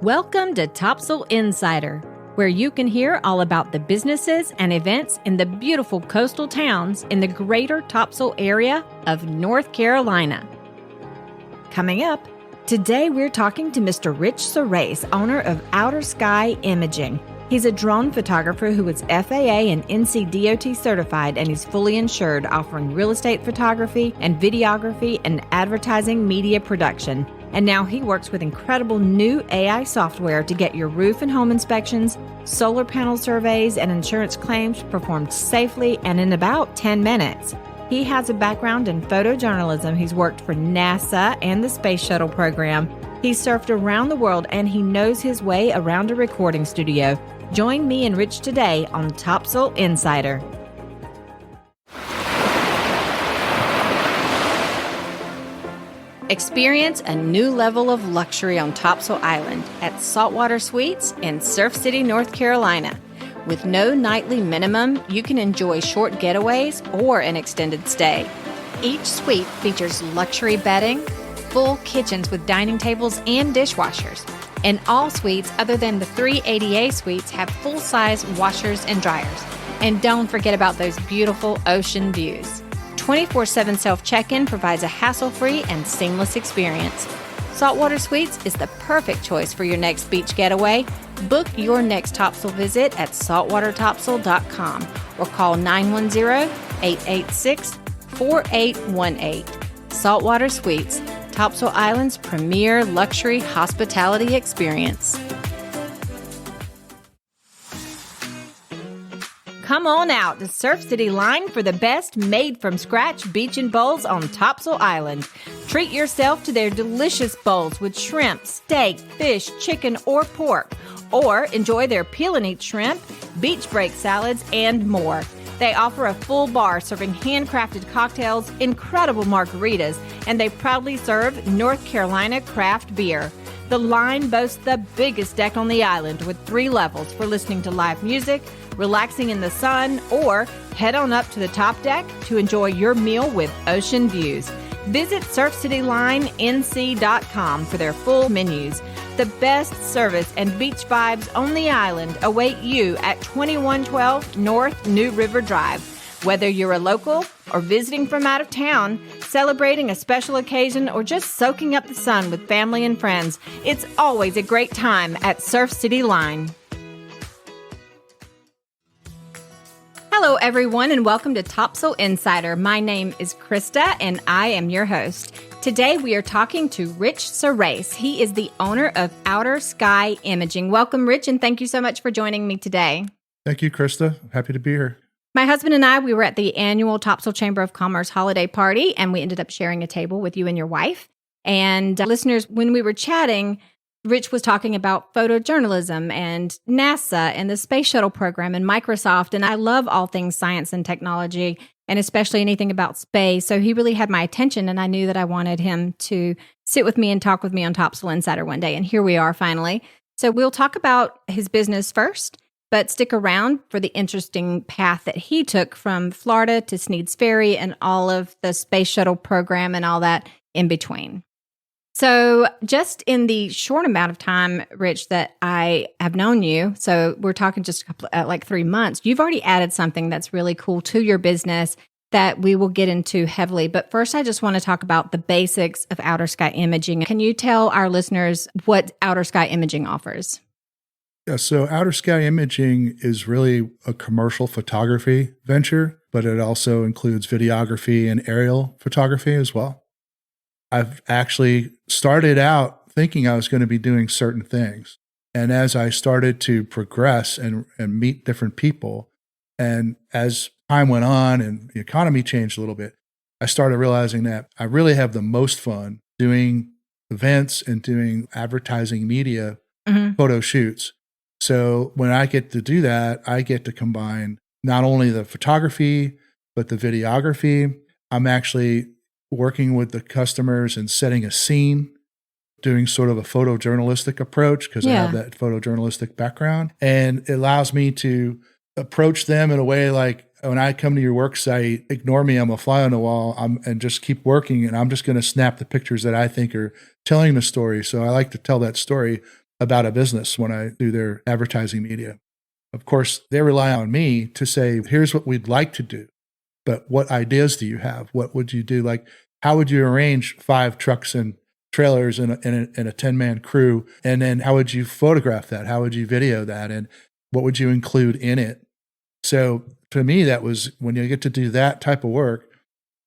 Welcome to Topsail Insider, where you can hear all about the businesses and events in the beautiful coastal towns in the greater Topsail area of North Carolina. Coming up, today we're talking to Mr. Rich Surace, owner of Outer Sky Imaging. He's a drone photographer who is FAA and NCDOT certified, and he's fully insured, offering real estate photography and videography and advertising media production. And now he works with incredible new AI software to get your roof and home inspections, solar panel surveys, and insurance claims performed safely and in about 10 minutes. He has a background in photojournalism. He's worked for NASA and the Space Shuttle program. He's surfed around the world, and he knows his way around a recording studio. Join me and Rich today on Topsail Insider. Experience a new level of luxury on Topsail Island at Saltwater Suites in Surf City, North Carolina. With no nightly minimum, you can enjoy short getaways or an extended stay. Each suite features luxury bedding, full kitchens with dining tables and dishwashers. And all suites other than the 3 ADA suites have full-size washers and dryers. And don't forget about those beautiful ocean views. 24/7 self-check-in provides a hassle-free and seamless experience. Saltwater Suites is the perfect choice for your next beach getaway. Book your next Topsail visit at saltwatertopsail.com or call 910-886-4818. Saltwater Suites, Topsail Island's premier luxury hospitality experience. Come on out to Surf City Line for the best made-from-scratch beach and bowls on Topsail Island. Treat yourself to their delicious bowls with shrimp, steak, fish, chicken, or pork. Or enjoy their peel-and-eat shrimp, beach break salads, and more. They offer a full bar serving handcrafted cocktails, incredible margaritas, and they proudly serve North Carolina craft beer. The Line boasts the biggest deck on the island with 3 levels for listening to live music, relaxing in the sun, or head on up to the top deck to enjoy your meal with ocean views. Visit surfcitylinenc.com for their full menus. The best service and beach vibes on the island await you at 2112 North New River Drive. Whether you're a local or visiting from out of town, celebrating a special occasion, or just soaking up the sun with family and friends, it's always a great time at Surf City Line. Hello, everyone, and welcome to Topsail Insider. My name is Krista, and I am your host. Today, we are talking to Rich Surace. He is the owner of Outer Sky Imaging. Welcome, Rich, and thank you so much for joining me today. Thank you, Krista. Happy to be here. My husband and I, we were at the annual Topsail Chamber of Commerce holiday party, and we ended up sharing a table with you and your wife. And listeners, when we were chatting, Rich was talking about photojournalism and NASA and the Space Shuttle program and Microsoft. And I love all things science and technology, and especially anything about space. So he really had my attention, and I knew that I wanted him to sit with me and talk with me on Topsail Insider one day. And here we are finally. So we'll talk about his business first, but stick around for the interesting path that he took from Florida to Sneads Ferry and all of the Space Shuttle program and all that in between. So just in the short amount of time, Rich, that I have known you, so we're talking just a couple, like 3 months, you've already added something that's really cool to your business that we will get into heavily. But first, I just want to talk about the basics of Outer Sky Imaging. Can you tell our listeners what Outer Sky Imaging offers? Yeah, so Outer Sky Imaging is really a commercial photography venture, but it also includes videography and aerial photography as well. I've actually started out thinking I was going to be doing certain things. And as I started to progress and meet different people, and as time went on and the economy changed a little bit, I started realizing that I really have the most fun doing events and doing advertising media photo shoots. So when I get to do that, I get to combine not only the photography, but the videography. I'm actually working with the customers and setting a scene, doing sort of a photojournalistic approach because I have that photojournalistic background. And it allows me to approach them in a way like, when I come to your work site, ignore me, I'm a fly on the wall, and just keep working, and I'm just going to snap the pictures that I think are telling the story. So I like to tell that story about a business when I do their advertising media. Of course, they rely on me to say, here's what we'd like to do, but what ideas do you have? What would you do? Like, how would you arrange 5 trucks and trailers and a 10-man crew? And then how would you photograph that? How would you video that? And what would you include in it? So to me, that was, when you get to do that type of work,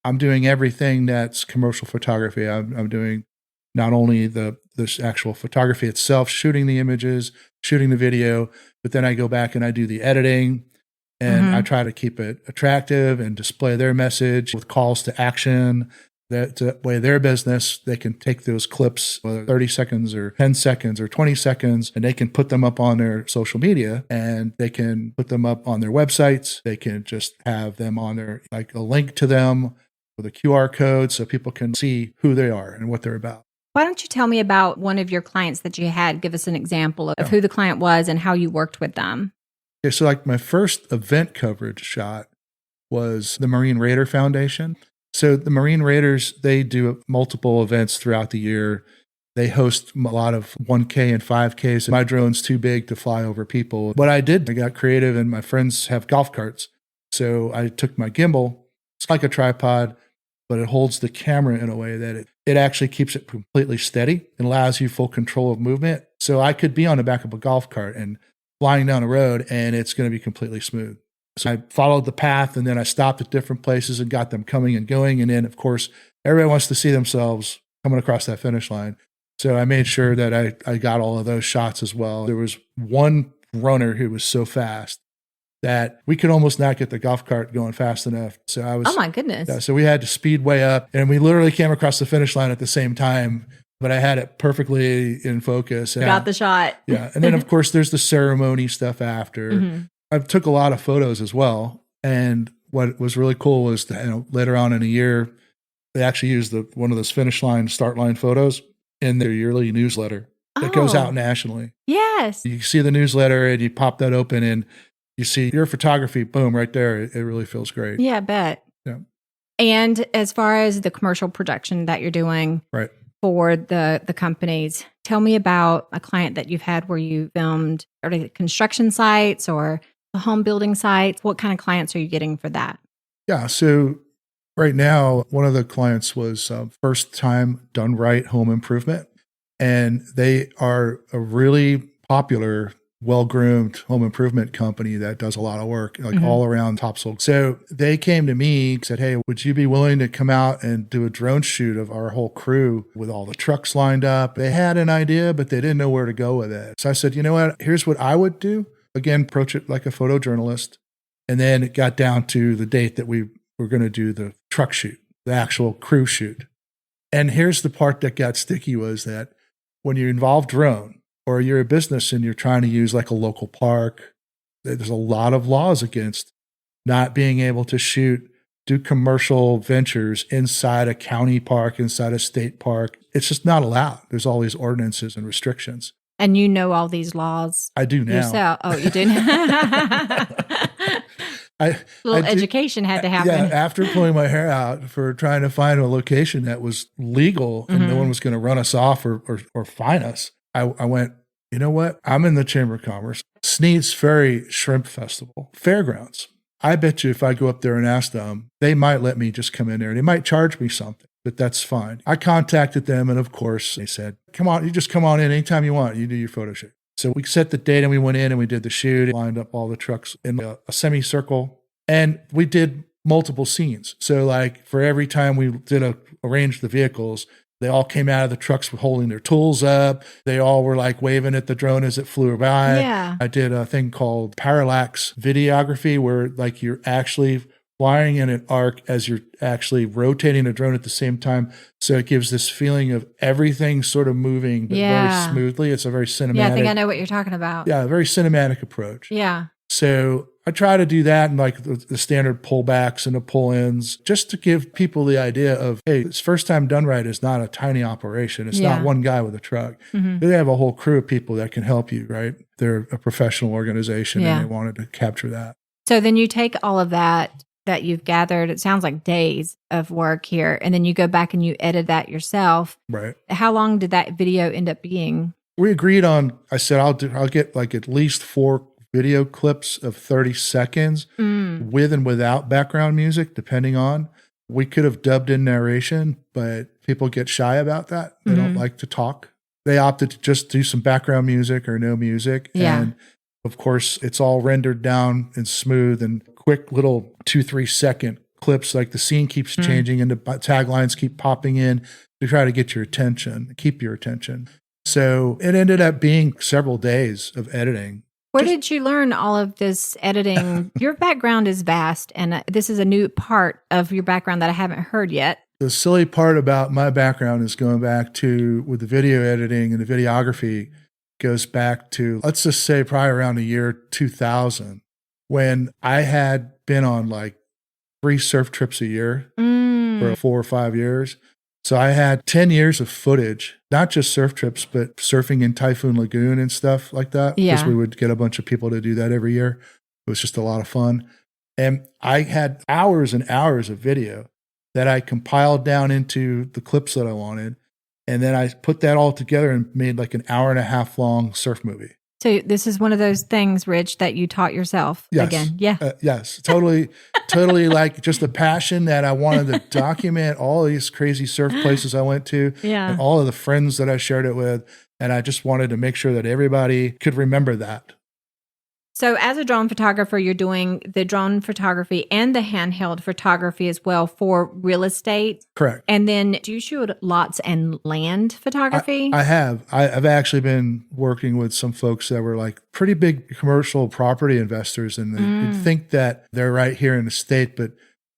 I'm doing everything that's commercial photography. I'm doing not only this actual photography itself, shooting the images, shooting the video, but then I go back and I do the editing, and I try to keep it attractive and display their message with calls to action. That way their business, they can take those clips, whether 30 seconds or 10 seconds or 20 seconds, and they can put them up on their social media, and they can put them up on their websites. They can just have them on their, like a link to them with a QR code so people can see who they are and what they're about. Why don't you tell me about one of your clients that you had? Give us an example of who the client was and how you worked with them. Okay, so like my first event coverage shot was the Marine Raider Foundation. So the Marine Raiders, they do multiple events throughout the year. They host a lot of 1K and 5Ks. My drone's too big to fly over people. What I did, I got creative, and my friends have golf carts. So I took my gimbal. It's like a tripod, but it holds the camera in a way that it actually keeps it completely steady and allows you full control of movement. So I could be on the back of a golf cart and flying down a road, and it's going to be completely smooth. So I followed the path, and then I stopped at different places and got them coming and going. And then, of course, everybody wants to see themselves coming across that finish line. So I made sure that I got all of those shots as well. There was one runner who was so fast that we could almost not get the golf cart going fast enough. So I was, oh my goodness. Yeah, so we had to speed way up, and we literally came across the finish line at the same time, but I had it perfectly in focus. Got the shot. Yeah. And then of course there's the ceremony stuff after. I took a lot of photos as well. And what was really cool was that, later on in a year, they actually used one of those finish line, start line photos in their yearly newsletter that goes out nationally. Yes. You see the newsletter and you pop that open and you see your photography, boom, right there. It really feels great. Yeah, I bet. Yeah. And as far as the commercial production that you're doing for the companies, tell me about a client that you've had where you filmed, are they construction sites or home building sites? What kind of clients are you getting for that? Yeah. So right now, one of the clients was First Time Done Right Home Improvement. And they are a really popular, well-groomed home improvement company that does a lot of work, like all around Topsail. So they came to me and said, hey, would you be willing to come out and do a drone shoot of our whole crew with all the trucks lined up? They had an idea, but they didn't know where to go with it. So I said, you know what? Here's what I would do. Again, approach it like a photojournalist. And then it got down to the date that we were going to do the truck shoot, the actual crew shoot. And here's the part that got sticky was that when you involve drone, or you're a business and you're trying to use like a local park, there's a lot of laws against not being able to do commercial ventures inside a county park, inside a state park. It's just not allowed. There's all these ordinances and restrictions. And you know all these laws. I do now. Yourself. Oh, you do? Education had to happen. Yeah, after pulling my hair out for trying to find a location that was legal and no one was going to run us off or fine us, I went, you know what? I'm in the Chamber of Commerce. Sneed's Ferry Shrimp Festival, fairgrounds. I bet you if I go up there and ask them, they might let me just come in there. They might charge me something, but that's fine. I contacted them, and of course, they said, come on, you just come on in anytime you want. You do your photo shoot. So we set the date, and we went in, and we did the shoot, lined up all the trucks in a semicircle, and we did multiple scenes. So like for every time we did arrange the vehicles, they all came out of the trucks holding their tools up. They all were like waving at the drone as it flew by. Yeah. I did a thing called parallax videography where like you're actually flying in an arc as you're actually rotating a drone at the same time. So it gives this feeling of everything sort of moving, but very smoothly. It's a very cinematic. Yeah, I think I know what you're talking about. Yeah, a very cinematic approach. Yeah. So I try to do that and like the standard pullbacks and the pull-ins just to give people the idea of, hey, this First Time Done Right is not a tiny operation. It's not one guy with a truck. They have a whole crew of people that can help you, right? They're a professional organization and they wanted to capture that. So then you take all of that you've gathered, it sounds like days of work here, and then you go back and you edit that yourself. Right. How long did that video end up being? We agreed on, I said, I'll get like at least 4 video clips of 30 seconds with and without background music, depending on. We could have dubbed in narration, but people get shy about that. They don't like to talk. They opted to just do some background music or no music. Yeah. And of course, it's all rendered down and smooth and quick little 2-3 second clips. Like the scene keeps changing and the taglines keep popping in to try to get your attention, keep your attention. So it ended up being several days of editing. Where did you learn all of this editing? Your background is vast, and this is a new part of your background that I haven't heard yet. The silly part about my background is going back to, with the video editing and the videography, goes back to, let's just say probably around the year 2000, when I had been on like 3 surf trips a year for 4 or 5 years. So I had 10 years of footage, not just surf trips, but surfing in Typhoon Lagoon and stuff like that. Yeah. Because we would get a bunch of people to do that every year. It was just a lot of fun. And I had hours and hours of video that I compiled down into the clips that I wanted. And then I put that all together and made like an 1.5 hour long surf movie. So this is one of those things, Rich, that you taught yourself again. Yeah. Yes, totally like just a passion that I wanted to document all these crazy surf places I went to and all of the friends that I shared it with. And I just wanted to make sure that everybody could remember that. So as a drone photographer, you're doing the drone photography and the handheld photography as well for real estate. Correct. And then do you shoot lots and land photography? I have. I've actually been working with some folks that were like pretty big commercial property investors, and you'd think that they're right here in the state, but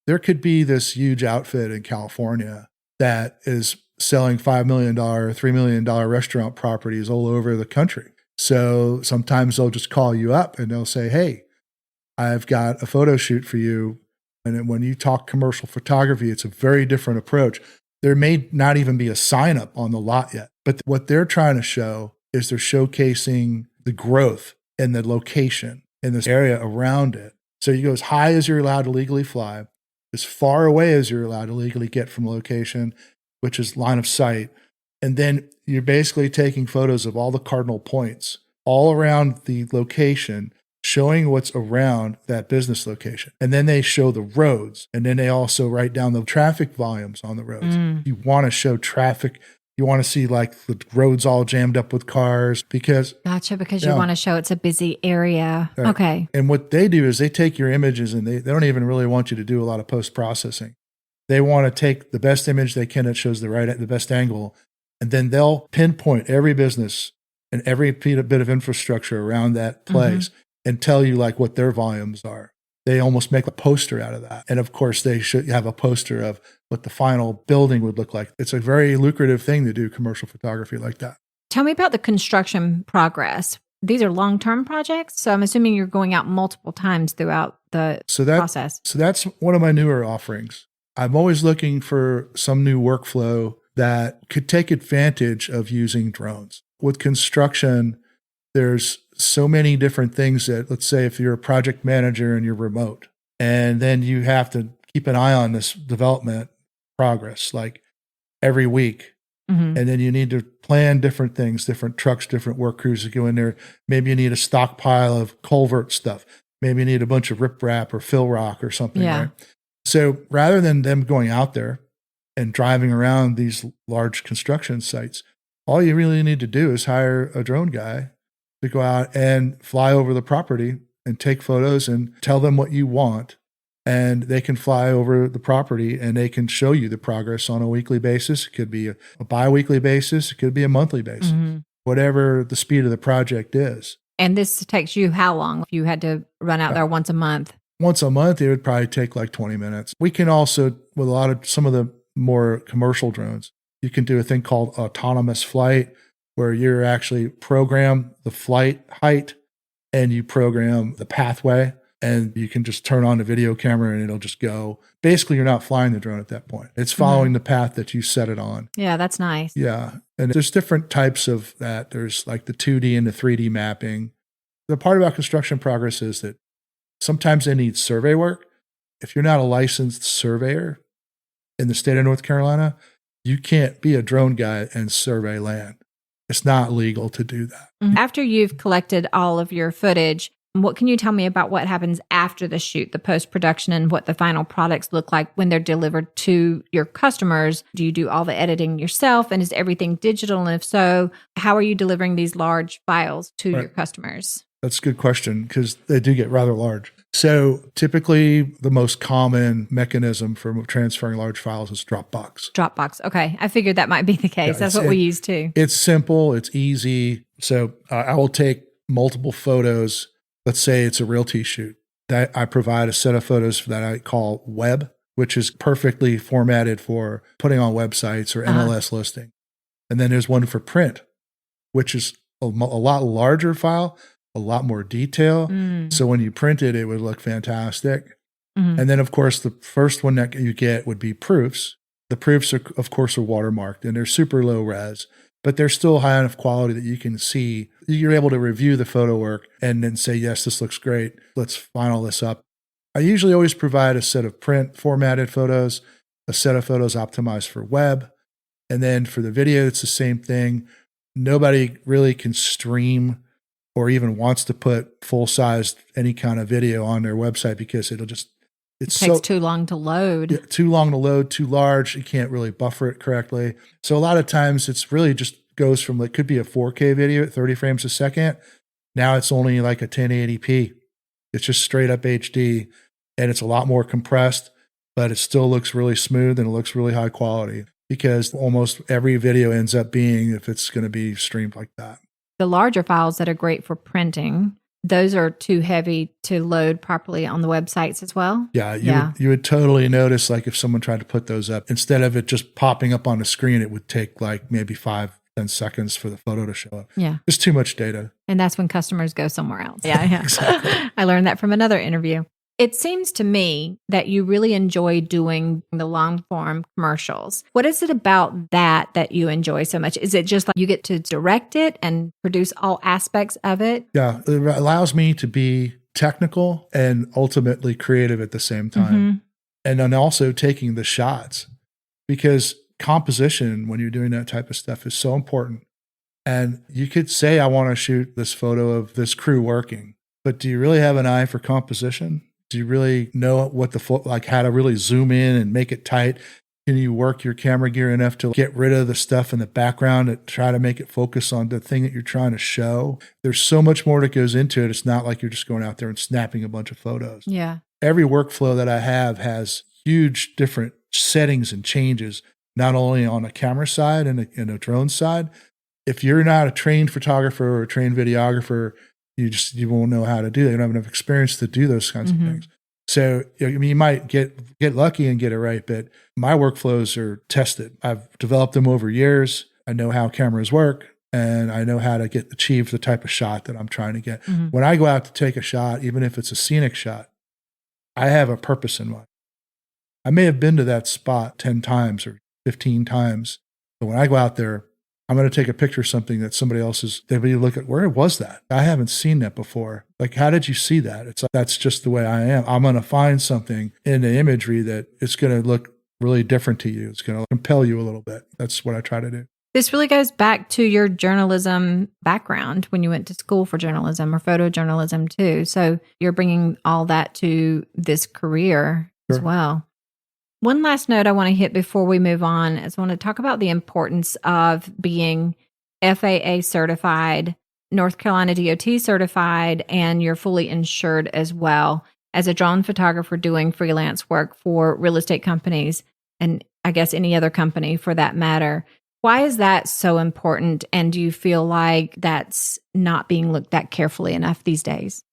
there could be this huge outfit in California that is selling $5 million, $3 million restaurant properties all over the country. So sometimes they'll just call you up and they'll say, hey, I've got a photo shoot for you. And when you talk commercial photography, it's a very different approach. There may not even be a sign up on the lot yet, but what they're trying to show is they're showcasing the growth and the location in this area around it. So you go as high as you're allowed to legally fly, as far away as you're allowed to legally get from location, which is line of sight. And then you're basically taking photos of all the cardinal points all around the location, showing what's around that business location. And then they show the roads. And then they also write down the traffic volumes on the roads. You want to show traffic. You want to see like the roads all jammed up with cars because... Gotcha, because you want to show it's a busy area. Right. Okay. And what they do is they take your images and they don't even really want you to do a lot of post-processing. They want to take the best image they can that shows the best angle. And then they'll pinpoint every business and every bit of infrastructure around that place and tell you like what their volumes are. They almost make a poster out of that. And of course, they should have a poster of what the final building would look like. It's a very lucrative thing to do commercial photography like that. Tell me about the construction progress. These are long-term projects, so I'm assuming you're going out multiple times throughout the process. So that's one of my newer offerings. I'm always looking for some new workflow that could take advantage of using drones. With construction, there's so many different things that, let's say if you're a project manager and you're remote, and then you have to keep an eye on this development progress, like every week. And then you need to plan different things, different trucks, different work crews that go in there. Maybe you need a stockpile of culvert stuff. Maybe you need a bunch of riprap or fill rock or something. Right? So rather than them going out there and driving around these large construction sites, all you really need to do is hire a drone guy to go out and fly over the property and take photos and tell them what you want. And they can fly over the property and they can show you the progress on a weekly basis. It could be a bi-weekly basis. It could be a monthly basis, whatever the speed of the project is. And this takes you how long if you had to run out there once a month? Once a month, it would probably take like 20 minutes. We can also, with some of the more commercial drones, you can do a thing called autonomous flight, where you're actually program the flight height and you program the pathway, and you can just turn on the video camera and it'll just go. Basically, you're not flying the drone at that point. It's following the path that you set it on. Yeah, that's nice. Yeah. And there's different types of that. There's like the 2D and the 3D mapping. The part about construction progress is that sometimes they need survey work. If you're not a licensed surveyor in the state of North Carolina, you can't be a drone guy and survey land. It's not legal to do that. After you've collected all of your footage, what can you tell me about what happens after the shoot, the post-production, and what the final products look like when they're delivered to your customers? Do you do all the editing yourself, and is everything digital? And if so, how are you delivering these large files to your customers? That's a good question because they do get rather large. So typically the most common mechanism for transferring large files is Dropbox. Dropbox. Okay. I figured that might be the case. That's what we use too. It's simple. It's easy. So I will take multiple photos. Let's say it's a realty shoot. That I provide a set of photos that I call web, which is perfectly formatted for putting on websites or MLS listing. And then there's one for print, which is a lot larger file, a lot more detail. So when you print it, it would look fantastic. And then, of course, the first one that you get would be proofs. The proofs, are, of course, are watermarked, and they're super low res, but they're still high enough quality that you can see. You're able to review the photo work and then say, yes, this looks great. Let's final this up. I usually always provide a set of print formatted photos, a set of photos optimized for web. And then for the video, it's the same thing. Nobody really can stream or even wants to put full-sized any kind of video on their website because it takes too long to load. Yeah, too long to load, too large. You can't really buffer it correctly. So a lot of times it's really just goes from, it could be a 4K video at 30 frames a second. Now it's only like a 1080p. It's just straight up HD, and it's a lot more compressed, but it still looks really smooth and it looks really high quality because almost every video ends up being, if it's going to be streamed like that. The larger files that are great for printing, those are too heavy to load properly on the websites as well? Yeah, you would totally notice, like if someone tried to put those up, instead of it just popping up on the screen, it would take like maybe 5-10 seconds for the photo to show up. Yeah. It's too much data. And that's when customers go somewhere else. Yeah. Exactly. I learned that from another interview. It seems to me that you really enjoy doing the long form commercials. What is it about that you enjoy so much? Is it just like you get to direct it and produce all aspects of it? Yeah, it allows me to be technical and ultimately creative at the same time. And then also taking the shots, because composition, when you're doing that type of stuff, is so important. And you could say, I want to shoot this photo of this crew working, but do you really have an eye for composition? Do you really know what how to really zoom in and make it tight? Can you work your camera gear enough to get rid of the stuff in the background and try to make it focus on the thing that you're trying to show? There's so much more that goes into it. It's not like you're just going out there and snapping a bunch of photos. Yeah. Every workflow that I have has huge different settings and changes, not only on a camera side and a drone side. If you're not a trained photographer or a trained videographer, you won't know how to do that. You don't have enough experience to do those kinds of things. So you might get lucky and get it right, but my workflows are tested. I've developed them over years. I know how cameras work, and I know how to achieve the type of shot that I'm trying to get. When I go out to take a shot, even if it's a scenic shot, I have a purpose in mind. I may have been to that spot 10 times or 15 times, but when I go out there, I'm going to take a picture of something that somebody else is, they look at, where was that? I haven't seen that before. Like, how did you see that? It's like, that's just the way I am. I'm going to find something in the imagery that it's going to look really different to you. It's going to compel you a little bit. That's what I try to do. This really goes back to your journalism background when you went to school for journalism or photojournalism too. So you're bringing all that to this career as well. One last note I want to hit before we move on is I want to talk about the importance of being FAA certified, North Carolina DOT certified, and you're fully insured as well as a drone photographer doing freelance work for real estate companies and I guess any other company for that matter. Why is that so important? And do you feel like that's not being looked at carefully enough these days?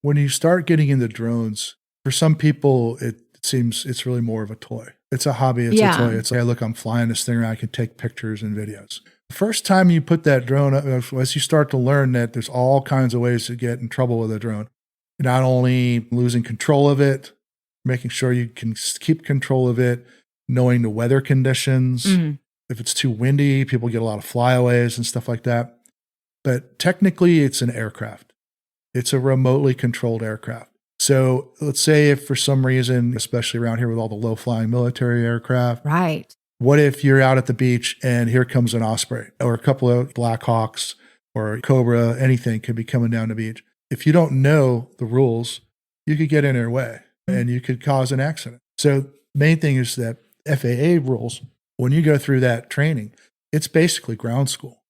When you start getting into drones, for some people, it seems it's really more of a toy. It's a hobby. It's a toy. It's like, hey, look, I'm flying this thing around. I can take pictures and videos. The first time you put that drone up, as you start to learn that there's all kinds of ways to get in trouble with a drone, not only losing control of it, making sure you can keep control of it, knowing the weather conditions. If it's too windy, people get a lot of flyaways and stuff like that. But technically, it's an aircraft. It's a remotely controlled aircraft. So let's say if for some reason, especially around here with all the low-flying military aircraft, right, What if you're out at the beach and here comes an osprey or a couple of Black Hawks or a cobra, anything could be coming down the beach. If you don't know the rules, you could get in their way and you could cause an accident. So main thing is that FAA rules, when you go through that training, it's basically ground school.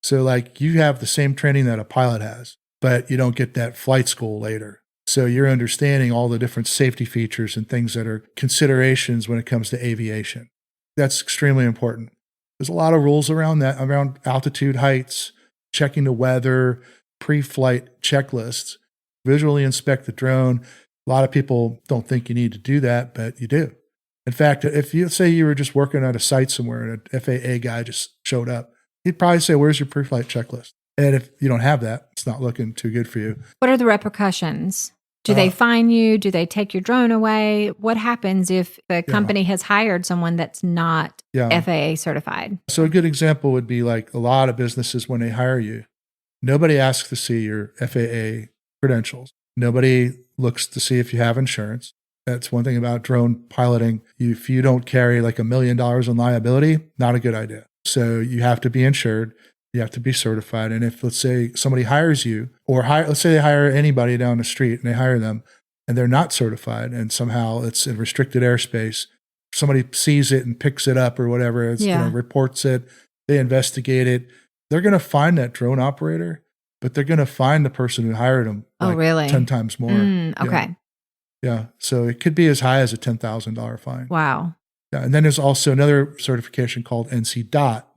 So like you have the same training that a pilot has, but you don't get that flight school later. So you're understanding all the different safety features and things that are considerations when it comes to aviation. That's extremely important. There's a lot of rules around that, around altitude, heights, checking the weather, pre-flight checklists, visually inspect the drone. A lot of people don't think you need to do that, but you do. In fact, if you say you were just working at a site somewhere and an FAA guy just showed up, he'd probably say, where's your pre-flight checklist? And if you don't have that, it's not looking too good for you. What are the repercussions? Do they fine you? Do they take your drone away? What happens if the company has hired someone that's not FAA certified? So a good example would be like a lot of businesses when they hire you, nobody asks to see your FAA credentials. Nobody looks to see if you have insurance. That's one thing about drone piloting. If you don't carry like $1 million in liability, not a good idea. So you have to be insured. You have to be certified. And if, let's say, somebody hires you, or let's say they hire anybody down the street and they hire them and they're not certified and somehow it's in restricted airspace, somebody sees it and picks it up or whatever, reports it, they investigate it, they're going to find that drone operator, but they're going to find the person who hired them really? 10 times more. Okay. Yeah. So it could be as high as a $10,000 fine. Wow. Yeah. And then there's also another certification called NC DOT,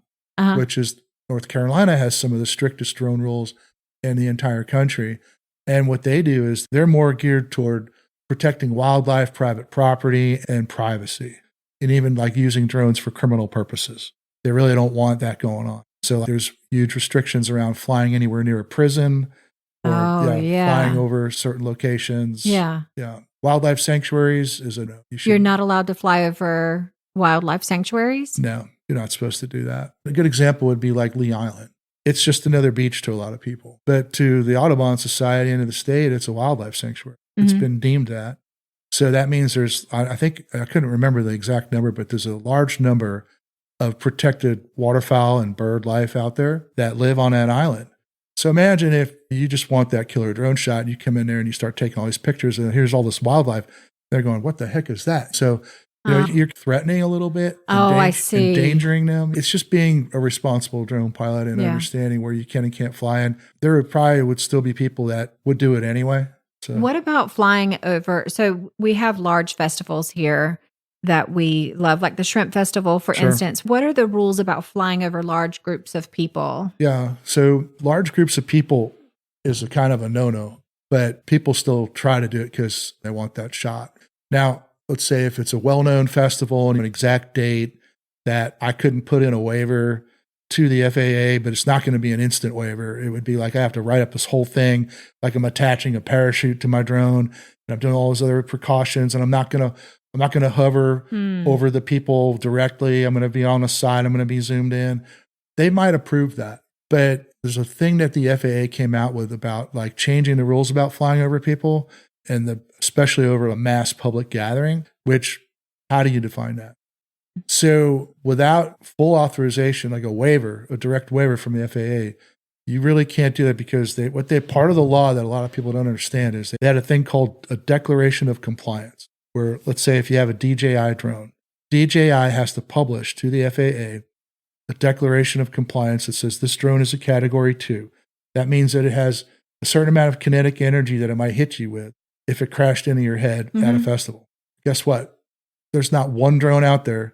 which is North Carolina has some of the strictest drone rules in the entire country. And what they do is they're more geared toward protecting wildlife, private property, and privacy, and even like using drones for criminal purposes. They really don't want that going on. So there's huge restrictions around flying anywhere near a prison or flying over certain locations. Yeah. Wildlife sanctuaries is a no. You're not allowed to fly over wildlife sanctuaries? No. You're not supposed to do that. A good example would be like Lee Island. It's just another beach to a lot of people. But to the Audubon Society and to the state, it's a wildlife sanctuary. It's been deemed that. So that means there's, I think, I couldn't remember the exact number, but there's a large number of protected waterfowl and bird life out there that live on that island. So imagine if you just want that killer drone shot and you come in there and you start taking all these pictures and here's all this wildlife. They're going, what the heck is that? So you're threatening a little bit. I see. Endangering them. It's just being a responsible drone pilot and understanding where you can and can't fly. And there would still be people that would do it anyway. So. What about flying over? So we have large festivals here that we love, like the Shrimp Festival, for instance. What are the rules about flying over large groups of people? Yeah. So large groups of people is a kind of a no-no, but people still try to do it because they want that shot. Now, let's say if it's a well-known festival and an exact date that I couldn't put in a waiver to the FAA, but it's not going to be an instant waiver. It would be like I have to write up this whole thing, like I'm attaching a parachute to my drone and I'm doing all those other precautions and I'm not going to hover over the people directly. I'm going to be on the side. I'm going to be zoomed in. They might approve that, but there's a thing that the FAA came out with about like changing the rules about flying over people and especially over a mass public gathering, which, how do you define that? So without full authorization, like a direct waiver from the FAA, you really can't do that because part of the law that a lot of people don't understand is they had a thing called a declaration of compliance, where let's say if you have a DJI drone, DJI has to publish to the FAA a declaration of compliance that says this drone is a category 2. That means that it has a certain amount of kinetic energy that it might hit you with if it crashed into your head at a festival. Guess what? There's not one drone out there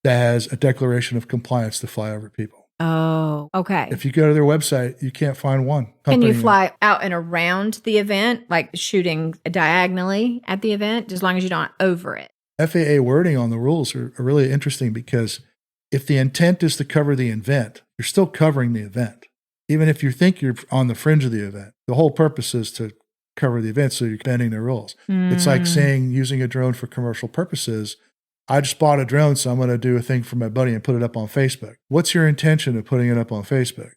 that has a declaration of compliance to fly over people. Oh, okay. If you go to their website, you can't find one. Can you fly out and around the event, like shooting diagonally at the event, as long as you don't over it? FAA wording on the rules are really interesting because if the intent is to cover the event, you're still covering the event. Even if you think you're on the fringe of the event, the whole purpose is to cover the event, so you're bending the rules. It's like saying using a drone for commercial purposes. I just bought a drone, so I'm going to do a thing for my buddy and put it up on Facebook. What's your intention of putting it up on Facebook?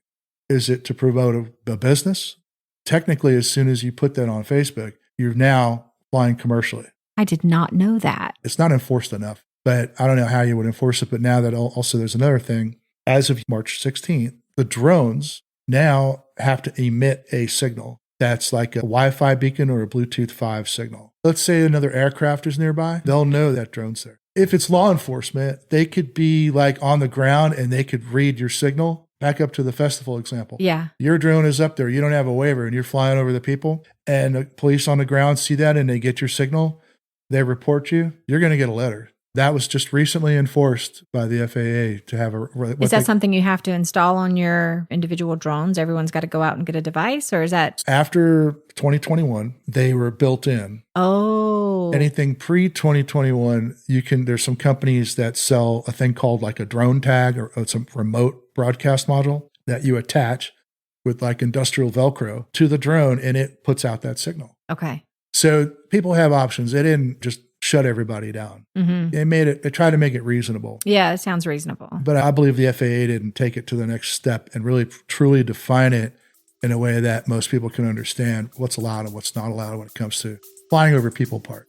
Is it to promote a business? Technically, as soon as you put that on Facebook, you're now flying commercially. I did not know that. It's not enforced enough, but I don't know how you would enforce it. But now that also there's another thing, as of March 16th, the drones now have to emit a signal that's like a Wi-Fi beacon or a Bluetooth 5 signal. Let's say another aircraft is nearby, they'll know that drone's there. If it's law enforcement, they could be like on the ground and they could read your signal. Back up to the festival example. Yeah. Your drone is up there. You don't have a waiver and you're flying over the people, and the police on the ground see that and they get your signal. They report you. You're going to get a letter. That was just recently enforced by the FAA to have a... Is that something you have to install on your individual drones? Everyone's got to go out and get a device, or is that... After 2021, they were built in. Oh. Anything pre-2021, there's some companies that sell a thing called like a drone tag, or it's a remote broadcast module that you attach with like industrial Velcro to the drone, and it puts out that signal. Okay. So people have options. They didn't just shut everybody down. Mm-hmm. They tried to make it reasonable. Yeah, it sounds reasonable. But I believe the FAA didn't take it to the next step and really truly define it in a way that most people can understand what's allowed and what's not allowed when it comes to flying over people park.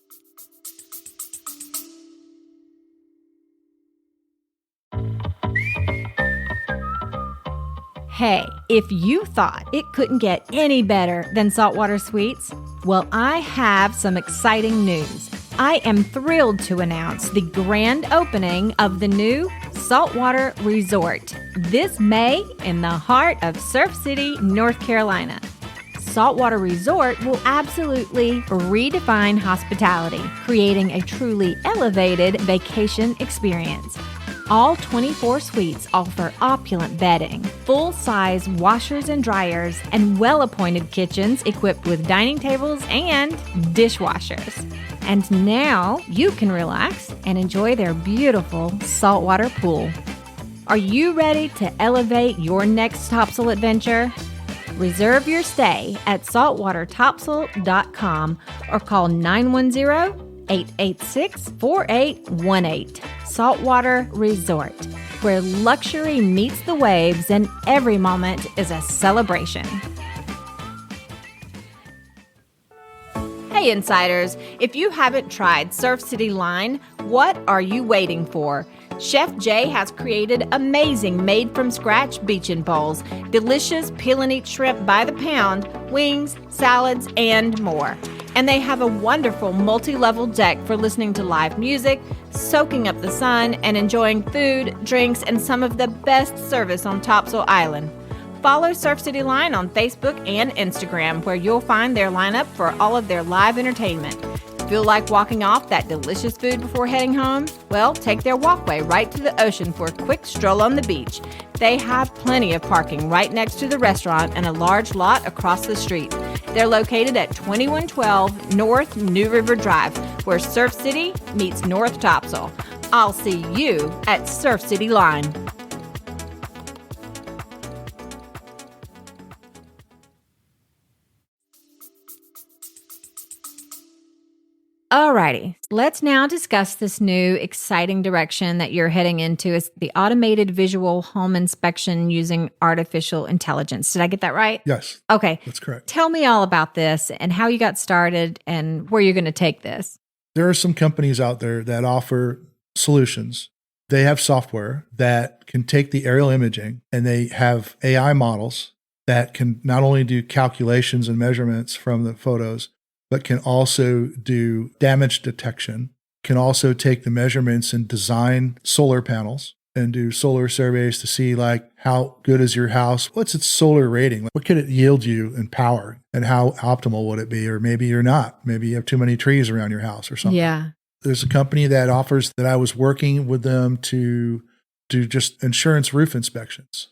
Hey, if you thought it couldn't get any better than saltwater sweets, well, I have some exciting news. I am thrilled to announce the grand opening of the new Saltwater Resort this May in the heart of Surf City, North Carolina. Saltwater Resort will absolutely redefine hospitality, creating a truly elevated vacation experience. All 24 suites offer opulent bedding, full-size washers and dryers, and well-appointed kitchens equipped with dining tables and dishwashers. And now you can relax and enjoy their beautiful saltwater pool. Are you ready to elevate your next Topsail adventure? Reserve your stay at saltwatertopsail.com or call 910-886-4818. Saltwater Resort, where luxury meets the waves and every moment is a celebration. Hey Insiders, if you haven't tried Surf City Line, what are you waiting for? Chef Jay has created amazing made-from-scratch beach-in bowls, delicious peel-and-eat shrimp by the pound, wings, salads, and more. And they have a wonderful multi-level deck for listening to live music, soaking up the sun, and enjoying food, drinks, and some of the best service on Topsail Island. Follow Surf City Line on Facebook and Instagram, where you'll find their lineup for all of their live entertainment. Feel like walking off that delicious food before heading home? Well, take their walkway right to the ocean for a quick stroll on the beach. They have plenty of parking right next to the restaurant and a large lot across the street. They're located at 2112 North New River Drive, where Surf City meets North Topsail. I'll see you at Surf City Line. Alrighty, let's now discuss this new exciting direction that you're heading into. Is the automated visual home inspection using artificial intelligence. Did I get that right? Yes. Okay. That's correct. Tell me all about this and how you got started and where you're going to take this. There are some companies out there that offer solutions. They have software that can take the aerial imaging, and they have AI models that can not only do calculations and measurements from the photos, but can also do damage detection, can also take the measurements and design solar panels and do solar surveys to see like how good is your house? What's its solar rating? What could it yield you in power, and how optimal would it be? Or maybe you're not. Maybe you have too many trees around your house or something. Yeah. There's a company that offers that. I was working with them to do just insurance roof inspections.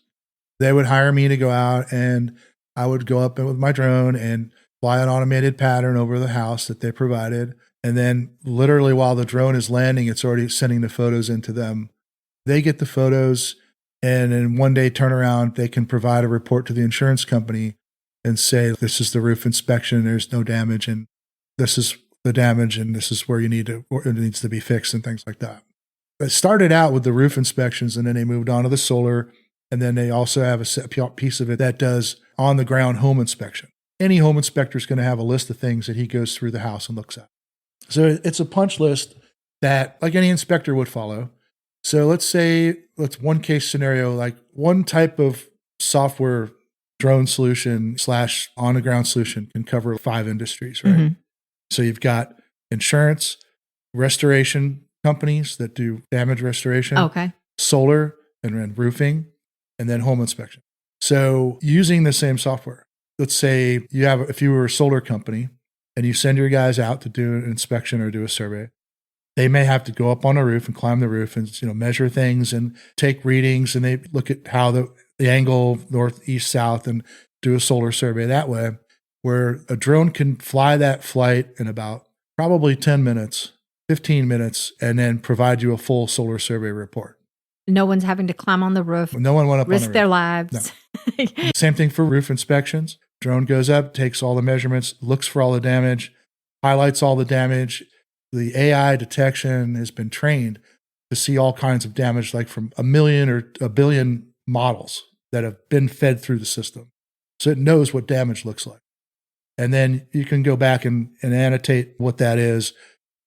They would hire me to go out, and I would go up with my drone and fly an automated pattern over the house that they provided. And then literally while the drone is landing, it's already sending the photos into them. They get the photos, and in one day turnaround, they can provide a report to the insurance company and say, this is the roof inspection, there's no damage, and this is the damage, and this is where it needs to be fixed, and things like that. It started out with the roof inspections, and then they moved on to the solar, and then they also have a piece of it that does on-the-ground home inspection. Any home inspector is going to have a list of things that he goes through the house and looks at. So it's a punch list that like any inspector would follow. So let's one case scenario, like one type of software drone solution / on the ground solution can cover 5 industries, right? Mm-hmm. So you've got insurance, restoration companies that do damage restoration, Okay. solar and roofing, and then home inspection. So using the same software, let's say if you were a solar company and you send your guys out to do an inspection or do a survey, they may have to go up on a roof and climb the roof and measure things and take readings, and they look at how the angle north, east, south, and do a solar survey that way, where a drone can fly that flight in about probably 10 minutes, 15 minutes, and then provide you a full solar survey report. No one's having to climb on the roof. No one went up risk on the roof. Their lives. No. Same thing for roof inspections. Drone goes up, takes all the measurements, looks for all the damage, highlights all the damage. The AI detection has been trained to see all kinds of damage, like from 1 million or 1 billion models that have been fed through the system. So it knows what damage looks like. And then you can go back and annotate what that is,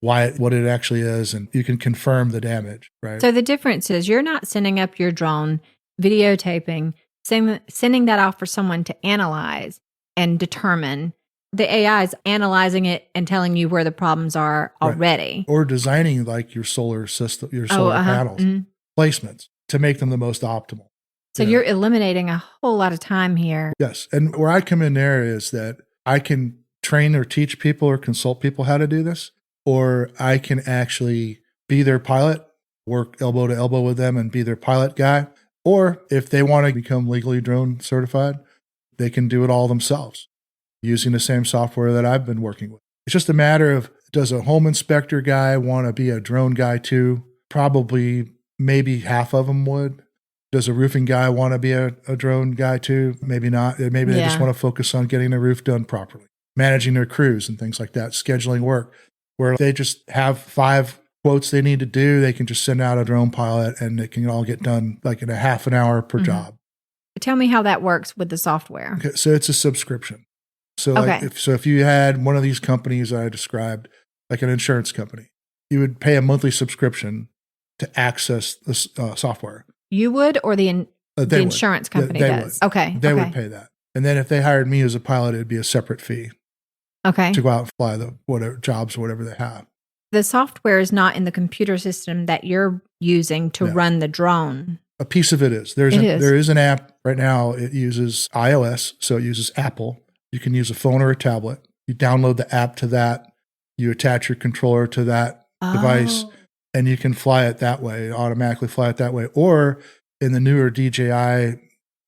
what it actually is, and you can confirm the damage, right? So the difference is you're not sending up your drone, videotaping, sending that off for someone to analyze and determine. The AI is analyzing it and telling you where the problems are already. Right. Or designing like your solar system, your solar panels, placements to make them the most optimal. So you're eliminating a whole lot of time here. Yes. And where I come in there is that I can train or teach people or consult people how to do this, or I can actually be their pilot, work elbow to elbow with them and be their pilot guy. Or if they want to become legally drone certified, they can do it all themselves using the same software that I've been working with. It's just a matter of, does a home inspector guy want to be a drone guy too? Probably, maybe half of them would. Does a roofing guy want to be a drone guy too? Maybe not. Maybe they just want to focus on getting the roof done properly, managing their crews and things like that, scheduling work, where they just have 5 quotes they need to do. They can just send out a drone pilot and it can all get done like in a half an hour per job. Tell me how that works with the software. Okay, so it's a subscription. So if you had one of these companies I described, like an insurance company, you would pay a monthly subscription to access the software. You would, or the insurance company does? Would. Okay. They would pay that. And then if they hired me as a pilot, it'd be a separate fee. Okay. To go out and fly the jobs or whatever they have. The software is not in the computer system that you're using to run the drone. A piece of it is. There is an app right now. It uses iOS, so it uses Apple. You can use a phone or a tablet. You download the app to that. You attach your controller to that device, and you can fly it that way, automatically fly it that way. Or in the newer DJI,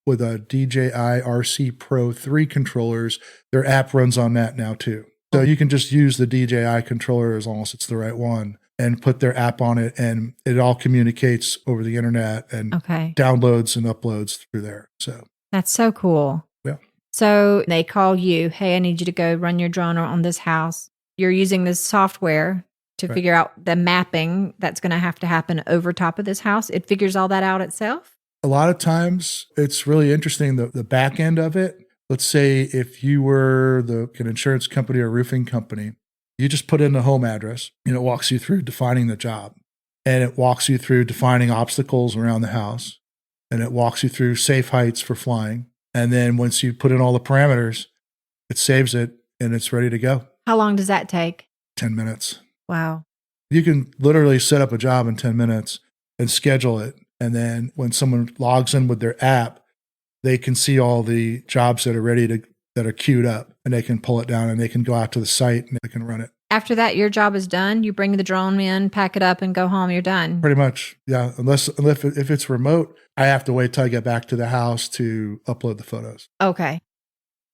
with a DJI RC Pro 3 controllers, their app runs on that now too. So you can just use the DJI controller as long as it's the right one and put their app on it, and it all communicates over the internet and downloads and uploads through there. So that's so cool. Yeah. So they call you, hey, I need you to go run your drone on this house. You're using this software to figure out the mapping that's going to happen over top of this house. It figures all that out itself? A lot of times it's really interesting, the back end of it. Let's say if you were an insurance company or roofing company, you just put in the home address and it walks you through defining the job. And it walks you through defining obstacles around the house. And it walks you through safe heights for flying. And then once you put in all the parameters, it saves it and it's ready to go. How long does that take? 10 minutes. Wow. You can literally set up a job in 10 minutes and schedule it. And then when someone logs in with their app, they can see all the jobs that are queued up, and they can pull it down and they can go out to the site and they can run it. After that, your job is done. You bring the drone in, pack it up, and go home. You're done. Pretty much, yeah. Unless if it's remote, I have to wait till I get back to the house to upload the photos. Okay.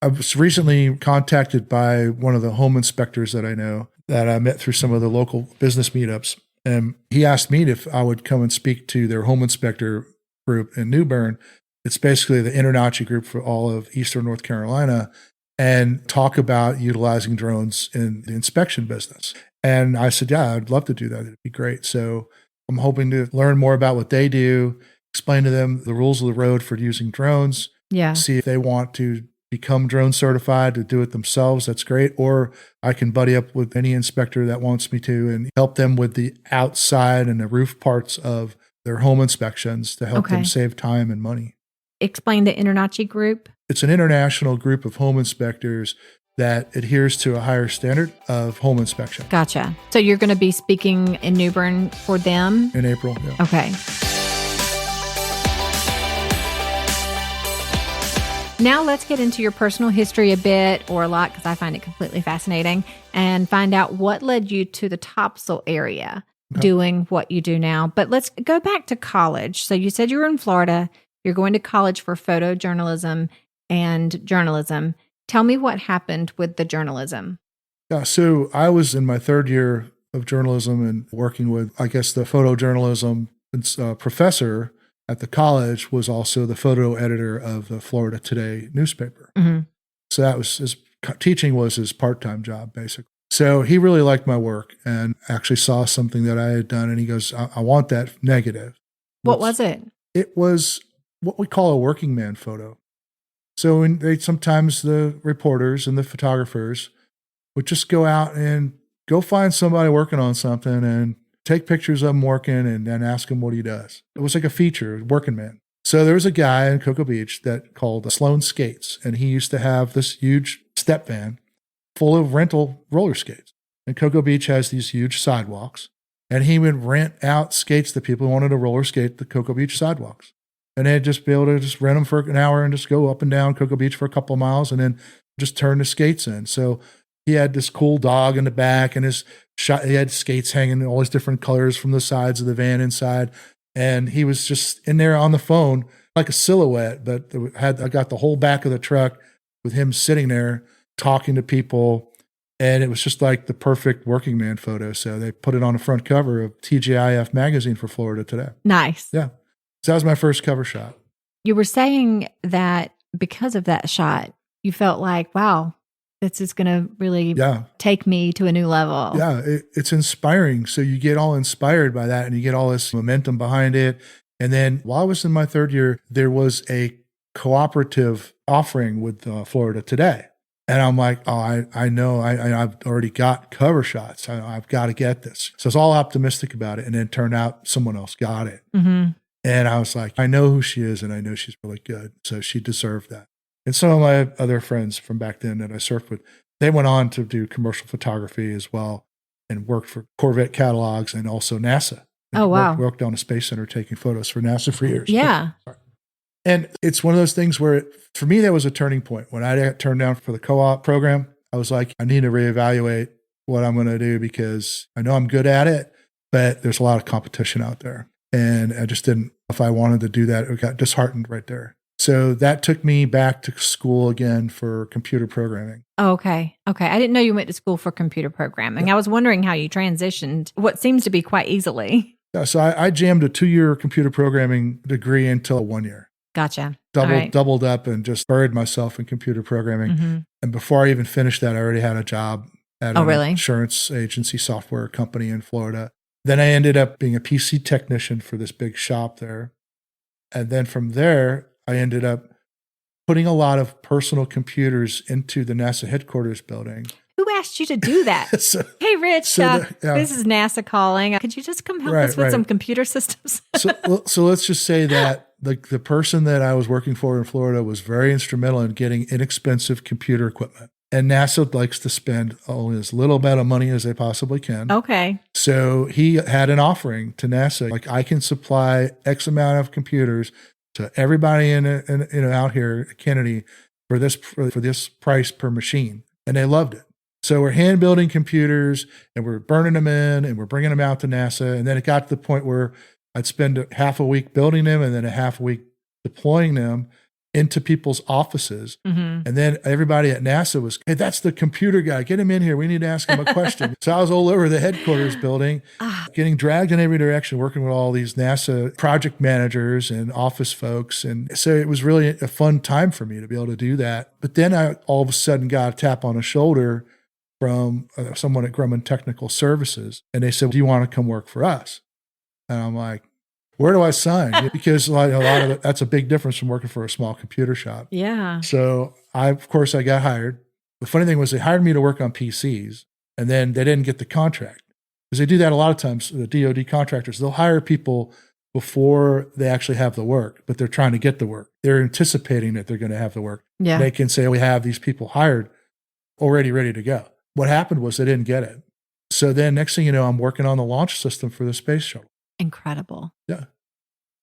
I was recently contacted by one of the home inspectors that I know that I met through some of the local business meetups. And he asked me if I would come and speak to their home inspector group in New Bern. It's basically the InterNACHI group for all of Eastern North Carolina, and talk about utilizing drones in the inspection business. And I said, yeah, I'd love to do that. It'd be great. So I'm hoping to learn more about what they do, explain to them the rules of the road for using drones, see if they want to become drone certified to do it themselves, that's great. Or I can buddy up with any inspector that wants me to and help them with the outside and the roof parts of their home inspections to help them save time and money. Explain the InterNACHI group. It's an international group of home inspectors that adheres to a higher standard of home inspection. Gotcha. So you're going to be speaking in New Bern for them? In April, yeah. Okay. Now let's get into your personal history a bit, or a lot, because I find it completely fascinating, and find out what led you to the Topsail area doing what you do now. But let's go back to college. So you said you were in Florida. You're going to college for photojournalism and journalism. Tell me what happened with the journalism. Yeah, so I was in my third year of journalism and working with, I guess, the photojournalism professor at the college was also the photo editor of the Florida Today newspaper. Mm-hmm. So that was his teaching was his part-time job, basically. So he really liked my work and actually saw something that I had done, and he goes, I want that negative. What was it? It was what we call a working man photo. So sometimes the reporters and the photographers would just go out and go find somebody working on something and take pictures of him working and then ask him what he does. It was like a feature, working man. So there was a guy in Cocoa Beach that called Sloan Skates, and he used to have this huge step van full of rental roller skates. And Cocoa Beach has these huge sidewalks, and he would rent out skates to people who wanted to roller skate the Cocoa Beach sidewalks. And they'd just be able to just rent them for an hour and just go up and down Cocoa Beach for a couple of miles and then just turn the skates in. So he had this cool dog in the back, and he had skates hanging in all these different colors from the sides of the van inside. And he was just in there on the phone like a silhouette, but I got the whole back of the truck with him sitting there talking to people. And it was just like the perfect working man photo. So they put it on the front cover of TGIF magazine for Florida Today. Nice. Yeah. So that was my first cover shot. You were saying that because of that shot, you felt like, wow, this is going to really take me to a new level. Yeah, it's inspiring. So you get all inspired by that and you get all this momentum behind it. And then while I was in my third year, there was a cooperative offering with Florida Today. And I'm like, oh, I know, I've already got cover shots. I've got to get this. So I was all optimistic about it. And then it turned out someone else got it. Mm-hmm. And I was like, I know who she is and I know she's really good. So she deserved that. And some of my other friends from back then that I surfed with, they went on to do commercial photography as well and worked for Corvette catalogs and also NASA. Oh, wow. Worked on a space center taking photos for NASA for years. Yeah. And it's one of those things where, for me, that was a turning point. When I got turned down for the co-op program, I was like, I need to reevaluate what I'm going to do because I know I'm good at it, but there's a lot of competition out there. And I just didn't, if I wanted to do that, it got disheartened right there. So that took me back to school again for computer programming. Oh, okay. Okay. I didn't know you went to school for computer programming. Yeah. I was wondering how you transitioned what seems to be quite easily. Yeah, so I jammed a 2-year computer programming degree into 1 year. Gotcha. Doubled up and just buried myself in computer programming. Mm-hmm. And before I even finished that, I already had a job at an insurance agency software company in Florida. Then I ended up being a PC technician for this big shop there. And then from there, I ended up putting a lot of personal computers into the NASA headquarters building. Who asked you to do that? Hey, Rich, this is NASA calling. Could you just come help us with some computer systems? so let's just say that the person that I was working for in Florida was very instrumental in getting inexpensive computer equipment. And NASA likes to spend only as little amount of money as they possibly can. Okay. So he had an offering to NASA, like, I can supply X amount of computers to everybody in out here at Kennedy for this price per machine. And they loved it. So we're hand building computers and we're burning them in and we're bringing them out to NASA. And then it got to the point where I'd spend half a week building them and then a half a week deploying them into people's offices. Mm-hmm. And then everybody at NASA was, hey, that's the computer guy. Get him in here. We need to ask him a question. So I was all over the headquarters building, getting dragged in every direction, working with all these NASA project managers and office folks. And so it was really a fun time for me to be able to do that. But then I all of a sudden got a tap on the shoulder from someone at Grumman Technical Services. And they said, do you want to come work for us? And I'm like, where do I sign? Because a lot of it, that's a big difference from working for a small computer shop. Yeah. So of course, I got hired. The funny thing was they hired me to work on PCs, and then they didn't get the contract. Because they do that a lot of times, the DoD contractors, they'll hire people before they actually have the work, but they're trying to get the work. They're anticipating that they're going to have the work. Yeah. They can say, we have these people hired already ready to go. What happened was they didn't get it. So then next thing you know, I'm working on the launch system for the space shuttle. Incredible. Yeah.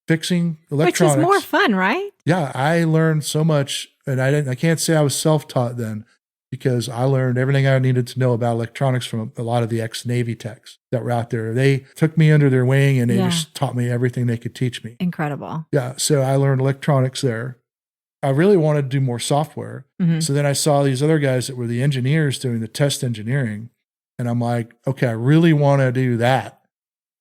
Fixing electronics. Which is more fun, right? Yeah. I learned so much, and I can't say I was self-taught then, because I learned everything I needed to know about electronics from a lot of the ex-Navy techs that were out there. They took me under their wing and they just taught me everything they could teach me. Incredible. Yeah. So I learned electronics there. I really wanted to do more software. Mm-hmm. So then I saw these other guys that were the engineers doing the test engineering. And I'm like, okay, I really want to do that.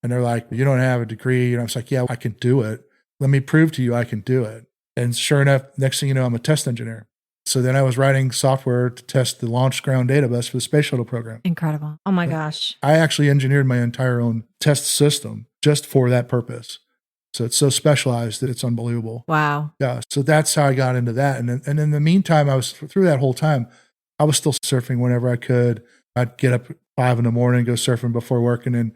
And they're like, you don't have a degree. And I was like, yeah, I can do it. Let me prove to you I can do it. And sure enough, next thing you know, I'm a test engineer. So then I was writing software to test the launch ground data bus for the space shuttle program. Incredible. Oh my gosh. I actually engineered my entire own test system just for that purpose. So it's so specialized that it's unbelievable. Wow. Yeah. So that's how I got into that. And in the meantime, I was through that whole time, I was still surfing whenever I could. I'd get up at 5 a.m, go surfing before work, and then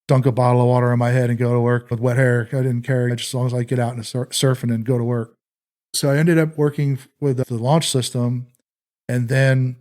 dunk a bottle of water on my head and go to work with wet hair. I didn't care. Just as long as I get out and surf and then go to work. So I ended up working with the launch system, and then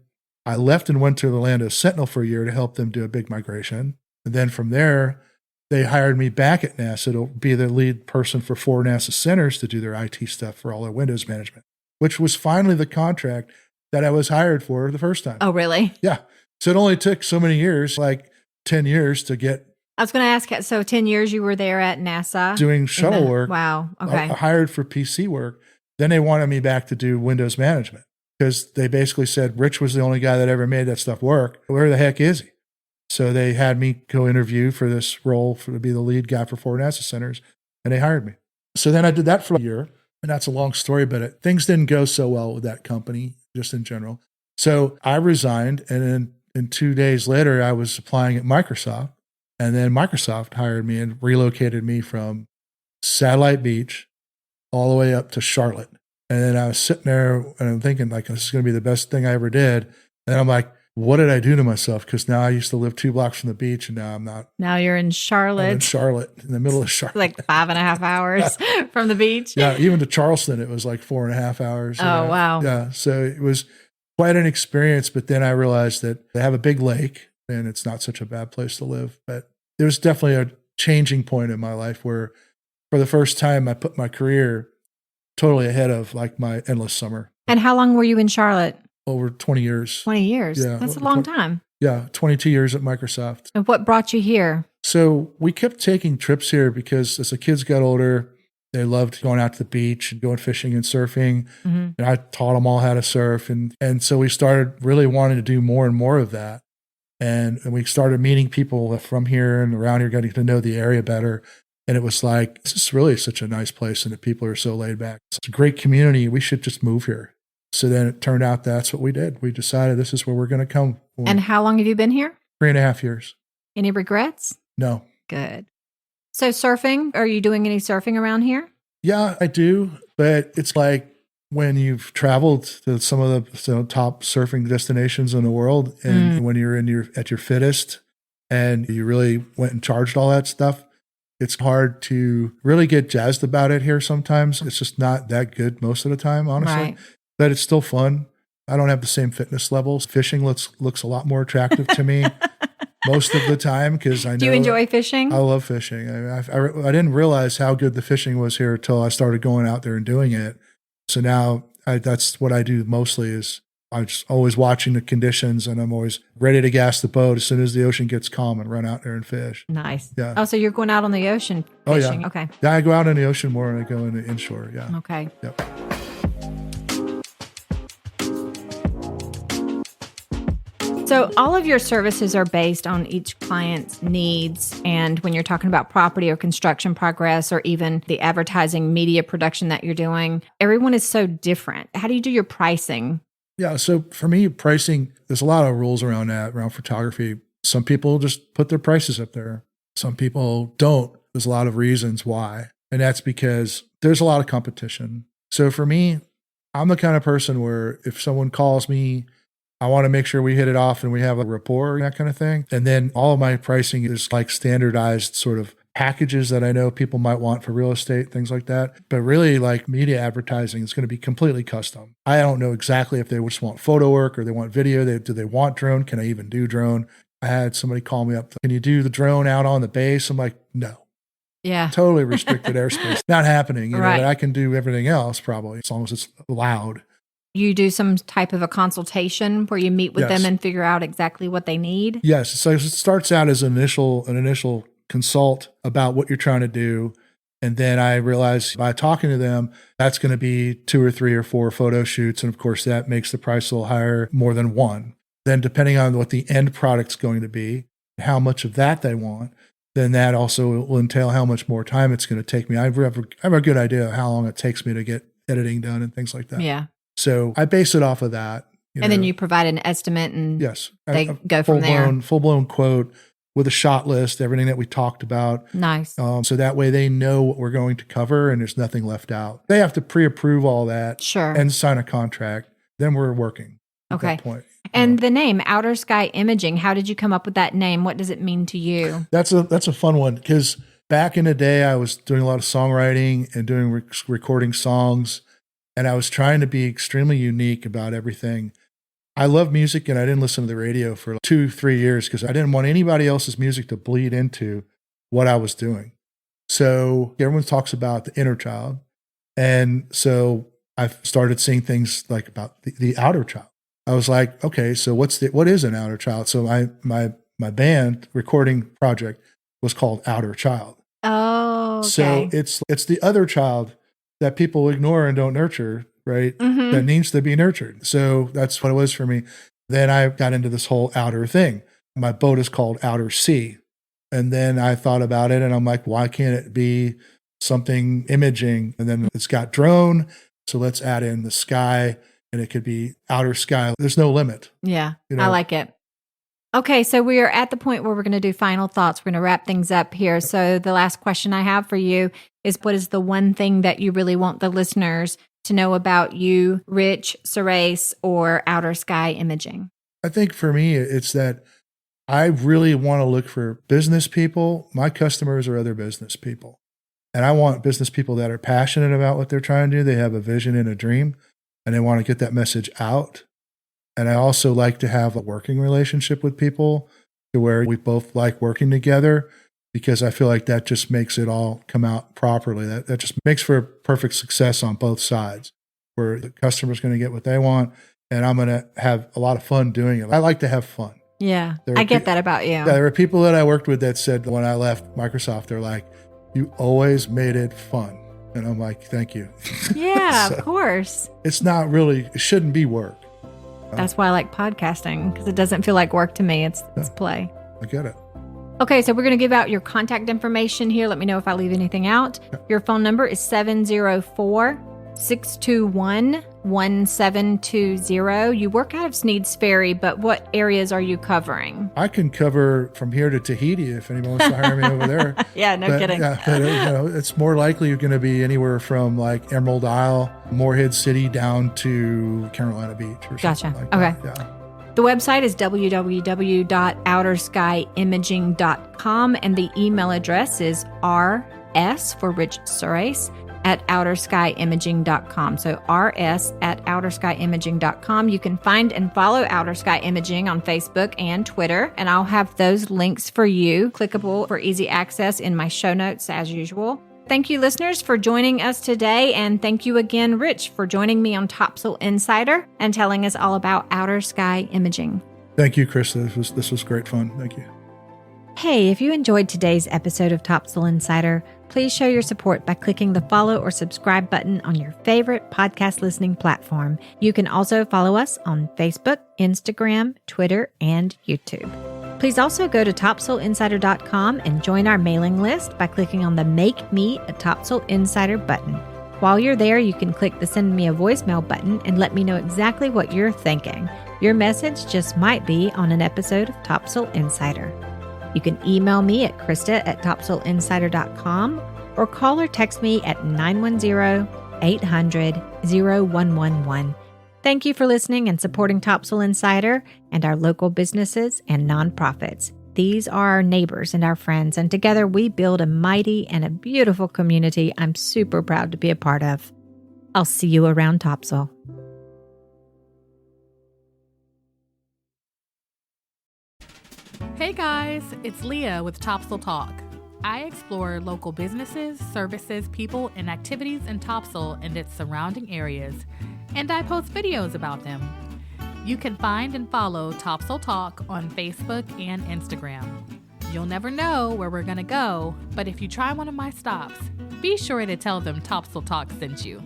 I left and went to the Orlando Sentinel for a year to help them do a big migration. And then from there, they hired me back at NASA to be the lead person for 4 NASA centers to do their IT stuff for all their Windows management, which was finally the contract that I was hired for the first time. Oh, really? Yeah. So it only took so many years, like 10 years to get. I was going to ask, so 10 years you were there at NASA? Doing shuttle work. Wow. Okay. I hired for PC work. Then they wanted me back to do Windows management because they basically said Rich was the only guy that ever made that stuff work. Where the heck is he? So they had me go interview for this role to be the lead guy for 4 NASA centers, and they hired me. So then I did that for a year, and that's a long story, but things didn't go so well with that company, just in general. So I resigned, and then 2 days later, I was applying at Microsoft, and then Microsoft hired me and relocated me from Satellite Beach all the way up to Charlotte. And then I was sitting there and I'm thinking, like, this is going to be the best thing I ever did. And I'm like, what did I do to myself? Because now I used to live 2 blocks from the beach, and now I'm not. Now you're in Charlotte. I'm in Charlotte, in the middle of Charlotte. Like 5.5 hours from the beach. Yeah, even to Charleston, it was like 4.5 hours. Oh, wow. Yeah, so it was quite an experience. But then I realized that they have a big lake, and it's not such a bad place to live. But there was definitely a changing point in my life where, for the first time, I put my career totally ahead of like my endless summer. And how long were you in Charlotte? Over 20 years. 20 years. Yeah. That's a long time. Yeah. 22 years at Microsoft. And what brought you here? So we kept taking trips here because as the kids got older, they loved going out to the beach and going fishing and surfing. Mm-hmm. And I taught them all how to surf. And so we started really wanting to do more and more of that. And we started meeting people from here and around here, getting to know the area better. And it was like, this is really such a nice place, and the people are so laid back. It's a great community. We should just move here. So then it turned out that's what we did. We decided this is where we're going to come. And how long have you been here? 3.5 years. Any regrets? No. Good. So surfing, are you doing any surfing around here? Yeah, I do. But it's like when you've traveled to some of the top surfing destinations in the world, and when you're at your fittest and you really went and charged all that stuff, it's hard to really get jazzed about it here sometimes. It's just not that good most of the time, honestly. Right. But it's still fun. I don't have the same fitness levels. Fishing looks a lot more attractive to me most of the time because I know. Do you enjoy fishing? I love fishing. I didn't realize how good the fishing was here until I started going out there and doing it. So now that's what I do mostly is I'm just always watching the conditions, and I'm always ready to gas the boat as soon as the ocean gets calm and run out there and fish. Nice. Yeah. Oh, so you're going out on the ocean fishing. Oh, yeah. Okay. Yeah, I go out in the ocean more than I go in the inshore. Yeah. Okay. Yep. So all of your services are based on each client's needs. And when you're talking about property or construction progress, or even the advertising media production that you're doing, everyone is so different. How do you do your pricing? Yeah. So for me, pricing, there's a lot of rules around that, around photography. Some people just put their prices up there. Some people don't. There's a lot of reasons why. And that's because there's a lot of competition. So for me, I'm the kind of person where if someone calls me, I want to make sure we hit it off and we have a rapport, that kind of thing. And then all of my pricing is like standardized sort of packages that I know people might want for real estate, things like that. But really, like media advertising is going to be completely custom. I don't know exactly if they just want photo work or they want video. Do they want drone? Can I even do drone? I had somebody call me up. Can you do the drone out on the base? I'm like, no. Yeah. Totally restricted airspace. Not happening. Right. But I can do everything else probably as long as it's loud. You do some type of a consultation where you meet with them and figure out exactly what they need? Yes. So it starts out as an initial consult about what you're trying to do. And then I realized by talking to them, that's going to be 2 or 3 or 4 photo shoots. And of course, that makes the price a little higher, more than one. Then depending on what the end product's going to be, how much of that they want, then that also will entail how much more time it's going to take me. I have a good idea of how long it takes me to get editing done and things like that. Yeah. So I base it off of that. And then you provide an estimate and yes, they go from there. Full-blown quote with a shot list, everything that we talked about. Nice. So that way they know what we're going to cover and there's nothing left out. They have to pre-approve all that and sign a contract. Then we're working at that point. And the name, Outer Sky Imaging, how did you come up with that name? What does it mean to you? That's a fun one because back in the day, I was doing a lot of songwriting and doing recording songs, and I was trying to be extremely unique about everything. I love music, and I didn't listen to the radio for 2-3 years because I didn't want anybody else's music to bleed into what I was doing. So everyone talks about the inner child, and so I started seeing things like about the outer child. I was like, okay, so what is an outer child? So my band recording project was called Outer Child. Oh, okay. So it's the other child that people ignore and don't nurture, right? Mm-hmm. That needs to be nurtured. So that's what it was for me. Then I got into this whole outer thing. My boat is called Outer Sea. And then I thought about it and I'm like, why can't it be something imaging? And then it's got drone. So let's add in the sky. And it could be outer sky. There's no limit. Yeah, I like it. Okay, so we are at the point where we're going to do final thoughts. We're going to wrap things up here. So the last question I have for you is, what is the one thing that you really want the listeners to know about you, Rich, Surace, or Outer Sky Imaging? I think for me, it's that I really want to look for business people. My customers are other business people. And I want business people that are passionate about what they're trying to do. They have a vision and a dream. And they want to get that message out. And I also like to have a working relationship with people to where we both like working together because I feel like that just makes it all come out properly. That just makes for perfect success on both sides where the customer's going to get what they want and I'm going to have a lot of fun doing it. I like to have fun. Yeah, I get that about you. Yeah, there were people that I worked with that said when I left Microsoft, they're like, you always made it fun. And I'm like, thank you. Yeah, so, of course. It's not really, it shouldn't be work. That's why I like podcasting, because it doesn't feel like work to me. It's play. I get it. Okay, so we're going to give out your contact information here. Let me know if I leave anything out. Your phone number is 704-621-1720. You work out of Sneads Ferry, but what areas are you covering? I can cover from here to Tahiti if anyone wants to hire me over there. Yeah, no kidding. Yeah, but it's more likely you're going to be anywhere from like Emerald Isle, Morehead City down to Carolina Beach or something like that. Okay. Yeah. The website is www.outerskyimaging.com and the email address is rs for Rich Surace at outerskyimaging.com. So rs@outerskyimaging.com. You can find and follow Outer Sky Imaging on Facebook and Twitter, and I'll have those links for you, clickable for easy access in my show notes as usual. Thank you, listeners, for joining us today, and thank you again, Rich, for joining me on Topsail Insider and telling us all about Outer Sky Imaging. Thank you, Chris. This was great fun. Thank you. Hey, if you enjoyed today's episode of Topsail Insider, please show your support by clicking the follow or subscribe button on your favorite podcast listening platform. You can also follow us on Facebook, Instagram, Twitter, and YouTube. Please also go to topsailinsider.com and join our mailing list by clicking on the Make Me a Topsail Insider button. While you're there, you can click the Send Me a Voicemail button and let me know exactly what you're thinking. Your message just might be on an episode of Topsail Insider. You can email me at Krista@topsailinsider.com or call or text me at 910 800-0111. Thank you for listening and supporting Topsail Insider and our local businesses and nonprofits. These are our neighbors and our friends, and together we build a mighty and a beautiful community I'm super proud to be a part of. I'll see you around Topsail. Hey guys, it's Leah with Topsail Talk. I explore local businesses, services, people, and activities in Topsail and its surrounding areas, and I post videos about them. You can find and follow Topsail Talk on Facebook and Instagram. You'll never know where we're going to go, but if you try one of my stops, be sure to tell them Topsail Talk sent you.